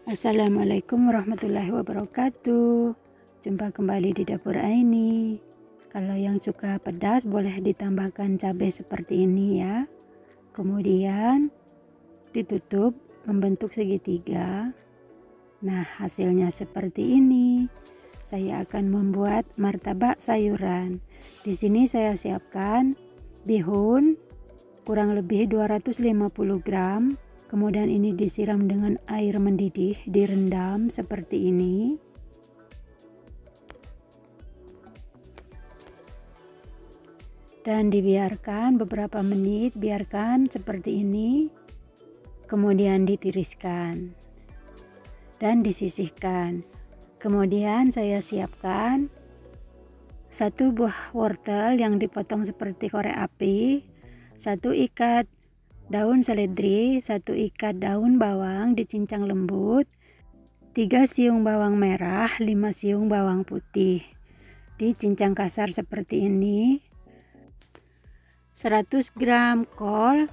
Assalamualaikum warahmatullahi wabarakatuh. Jumpa kembali di dapur Aini. Kalau yang suka pedas boleh ditambahkan cabai seperti ini ya. Kemudian ditutup membentuk segitiga. Nah, hasilnya seperti ini. Saya akan membuat martabak sayuran. Di sini saya siapkan bihun kurang lebih 250 gram. Kemudian ini disiram dengan air mendidih, direndam seperti ini. Dan dibiarkan beberapa menit, biarkan seperti ini. Kemudian ditiriskan dan disisihkan. Kemudian saya siapkan satu buah wortel yang dipotong seperti korek api, satu ikat daun seledri, satu ikat daun bawang dicincang lembut, 3 siung bawang merah, 5 siung bawang putih dicincang kasar seperti ini, 100 gram kol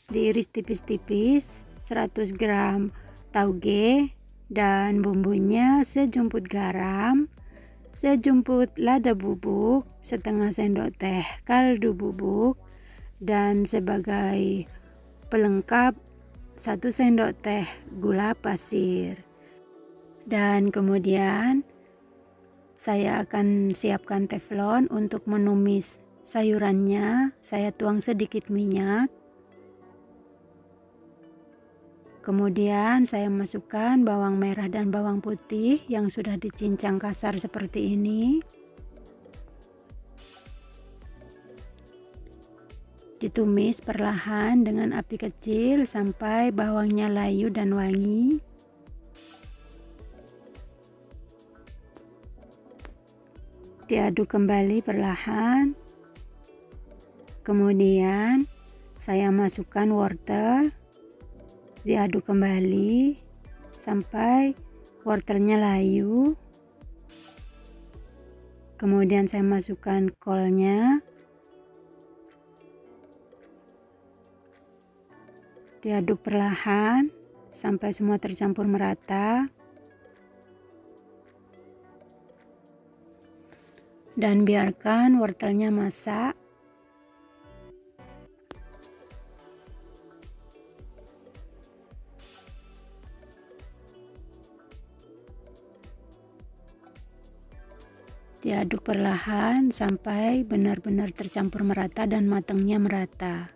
diiris tipis-tipis, 100 gram tauge, dan bumbunya sejumput garam, sejumput lada bubuk, setengah sendok teh kaldu bubuk, dan sebagai pelengkap 1 sendok teh gula pasir. Dan kemudian saya akan siapkan teflon untuk menumis sayurannya. Saya tuang sedikit minyak. Kemudian saya masukkan bawang merah dan bawang putih yang sudah dicincang kasar seperti ini. Ditumis perlahan dengan api kecil sampai bawangnya layu dan wangi. Diaduk kembali perlahan. Kemudian saya masukkan wortel. Diaduk kembali sampai wortelnya layu. Kemudian saya masukkan kolnya. Diaduk perlahan sampai semua tercampur merata. Dan biarkan wortelnya masak. Diaduk perlahan sampai benar-benar tercampur merata dan matangnya merata.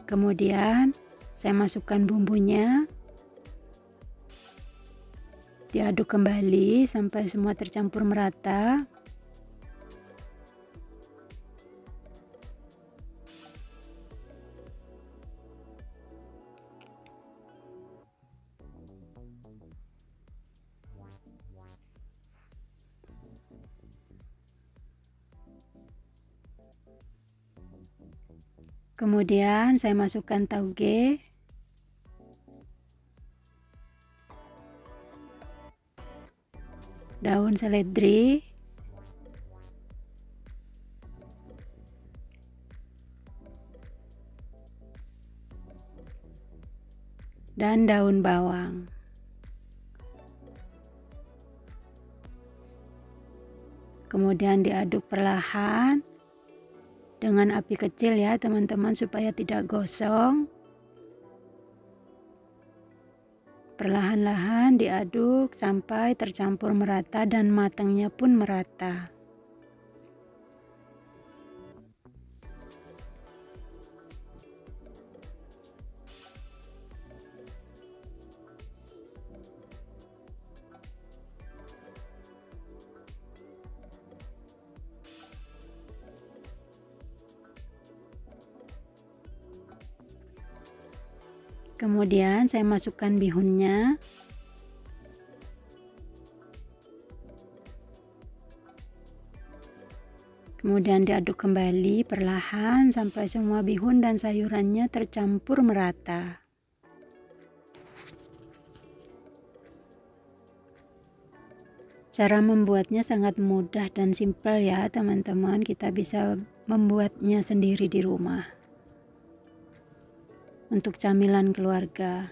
Kemudian saya masukkan bumbunya. Diaduk kembali sampai semua tercampur merata. Kemudian saya masukkan tauge. Daun seledri. Dan daun bawang. Kemudian diaduk perlahan dengan api kecil ya teman-teman supaya tidak gosong. Perlahan-lahan diaduk sampai tercampur merata dan matangnya pun merata. Kemudian saya masukkan bihunnya. Kemudian diaduk kembali perlahan sampai semua bihun dan sayurannya tercampur merata. Cara membuatnya sangat mudah dan simpel ya teman-teman. Kita bisa membuatnya sendiri di rumah. Untuk camilan keluarga.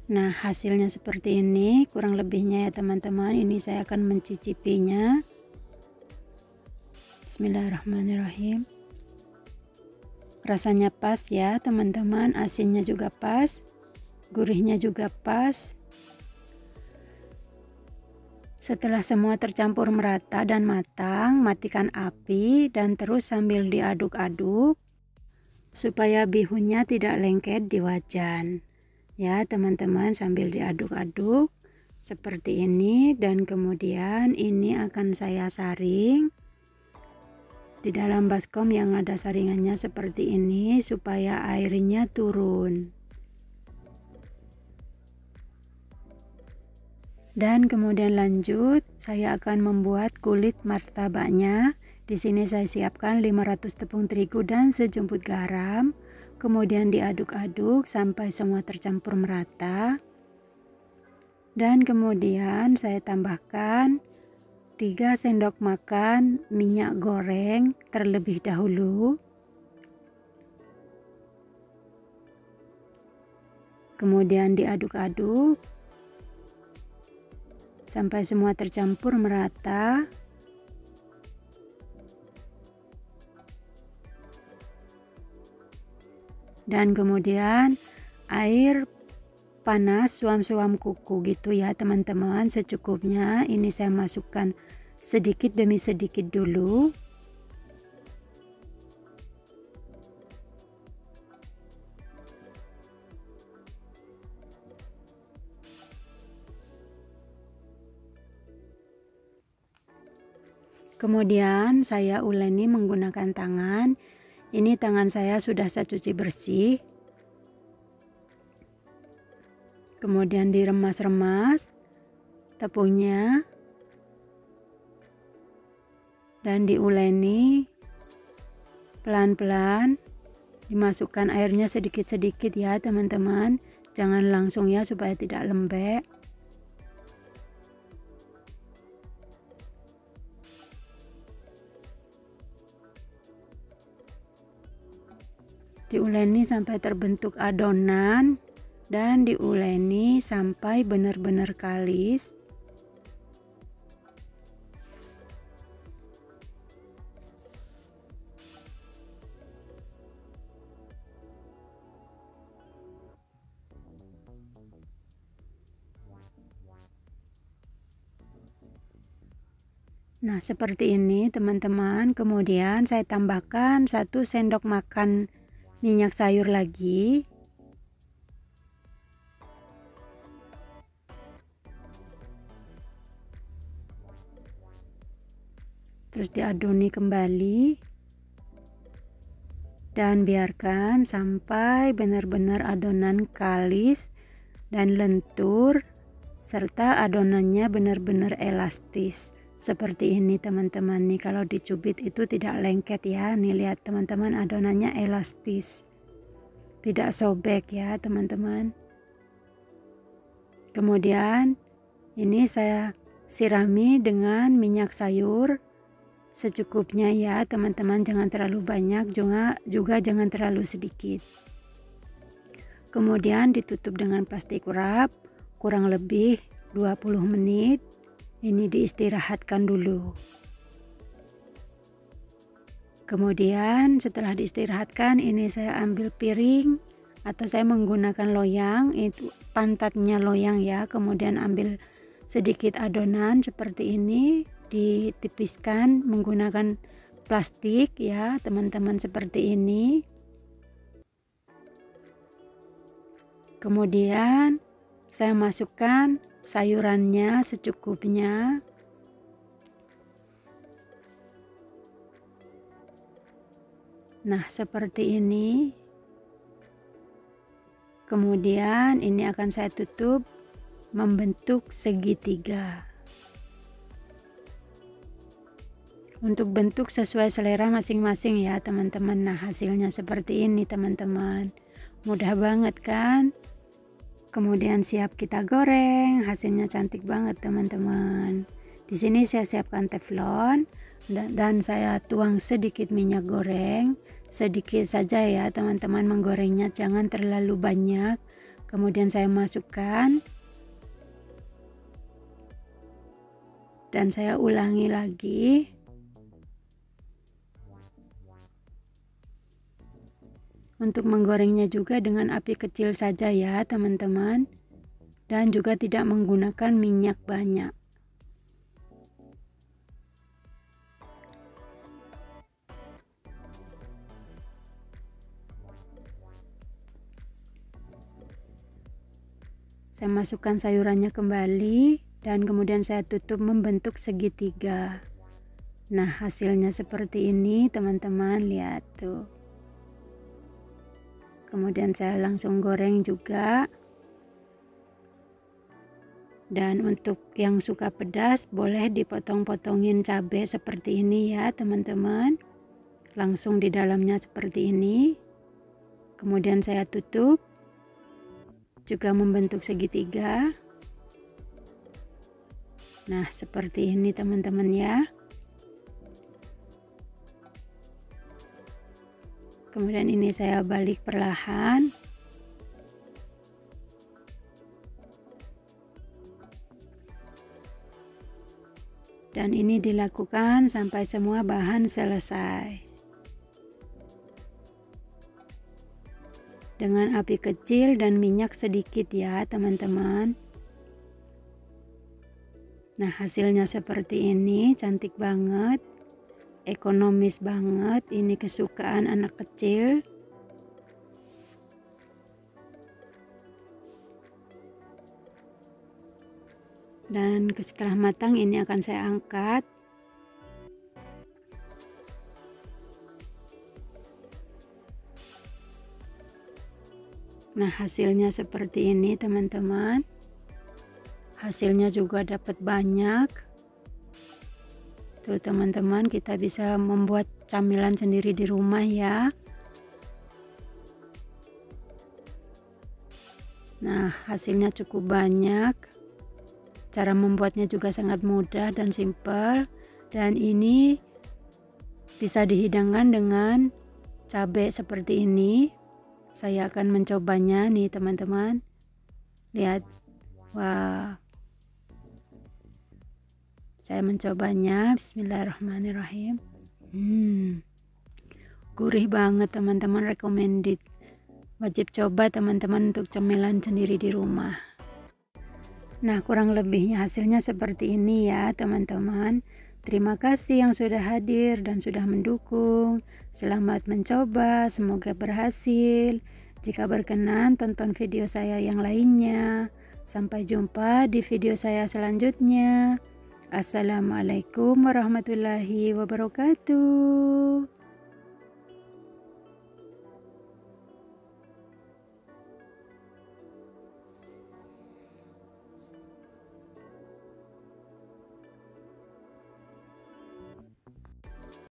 Nah, hasilnya seperti ini, kurang lebihnya ya teman-teman. Ini saya akan mencicipinya. Bismillahirrahmanirrahim. Rasanya pas ya teman-teman, asinnya juga pas, gurihnya juga pas. Setelah semua tercampur merata dan matang, matikan api dan terus sambil diaduk-aduk supaya bihunnya tidak lengket di wajan. Ya teman-teman, sambil diaduk-aduk seperti ini, dan kemudian ini akan saya saring di dalam baskom yang ada saringannya seperti ini supaya airnya turun. Dan kemudian lanjut, saya akan membuat kulit martabaknya. Di sini saya siapkan 500 tepung terigu dan sejumput garam. Kemudian diaduk-aduk sampai semua tercampur merata. Dan kemudian saya tambahkan 3 sendok makan minyak goreng terlebih dahulu. Kemudian diaduk-aduk sampai semua tercampur merata. Dan kemudian air panas suam-suam kuku gitu ya teman-teman, secukupnya. Ini saya masukkan sedikit demi sedikit dulu. Kemudian saya uleni menggunakan tangan. Ini tangan saya sudah saya cuci bersih. Kemudian diremas-remas tepungnya dan diuleni pelan-pelan. Dimasukkan airnya sedikit-sedikit ya teman-teman. Jangan langsung ya supaya tidak lembek. Diuleni sampai terbentuk adonan dan diuleni sampai benar-benar kalis. Nah, seperti ini teman-teman. Kemudian saya tambahkan 1 sendok makan minyak sayur lagi. Terus diaduni kembali. Dan biarkan sampai benar-benar adonan kalis dan lentur serta adonannya benar-benar elastis. Seperti ini teman-teman nih, kalau dicubit itu tidak lengket ya. Nih lihat teman-teman, adonannya elastis, tidak sobek ya teman-teman. Kemudian ini saya sirami dengan minyak sayur secukupnya ya teman-teman, jangan terlalu banyak, juga jangan terlalu sedikit. Kemudian ditutup dengan plastik wrap kurang lebih 20 menit. Ini diistirahatkan dulu. Kemudian setelah diistirahatkan, ini saya ambil piring atau saya menggunakan loyang, itu pantatnya loyang ya. Kemudian ambil sedikit adonan seperti ini, ditipiskan menggunakan plastik ya teman-teman, seperti ini. Kemudian saya masukkan sayurannya secukupnya. Nah, seperti ini. Kemudian ini akan saya tutup membentuk segitiga. Untuk bentuk sesuai selera masing-masing ya teman-teman. Nah, hasilnya seperti ini teman-teman. Mudah banget kan? Kemudian siap kita goreng. Hasilnya cantik banget teman-teman. Di sini saya siapkan teflon dan saya tuang sedikit minyak goreng. Sedikit saja ya teman-teman menggorengnya, jangan terlalu banyak Kemudian saya masukkan dan saya ulangi lagi. Untuk menggorengnya juga dengan api kecil saja ya teman-teman, dan juga tidak menggunakan minyak banyak. Saya masukkan sayurannya kembali dan kemudian saya tutup membentuk segitiga. Nah, hasilnya seperti ini teman-teman, lihat tuh. Kemudian saya langsung goreng juga. Dan untuk yang suka pedas boleh dipotong-potongin cabai seperti ini ya teman-teman. Langsung di dalamnya seperti ini. Kemudian saya tutup. Juga membentuk segitiga. Nah, seperti ini teman-teman ya. Kemudian ini saya balik perlahan. Dan ini dilakukan sampai semua bahan selesai. Dengan api kecil dan minyak sedikit ya teman-teman. Nah, hasilnya seperti ini, cantik banget, ekonomis banget, ini kesukaan anak kecil. Dan setelah matang ini akan saya angkat. Nah, hasilnya seperti ini teman-teman. Hasilnya juga dapat banyak. Tuh teman-teman, kita bisa membuat camilan sendiri di rumah ya. Nah, hasilnya cukup banyak. Cara membuatnya juga sangat mudah dan simpel. Dan ini bisa dihidangkan dengan cabai seperti ini. Saya akan mencobanya nih teman-teman. Lihat. Wah. Saya mencobanya. Bismillahirrahmanirrahim. Gurih banget teman-teman, recommended. Wajib coba teman-teman untuk cemilan sendiri di rumah. Nah, kurang lebihnya hasilnya seperti ini ya teman-teman. Terima kasih yang sudah hadir dan sudah mendukung. Selamat mencoba, semoga berhasil. Jika berkenan, tonton video saya yang lainnya. Sampai jumpa di video saya selanjutnya. Assalamualaikum warahmatullahi wabarakatuh.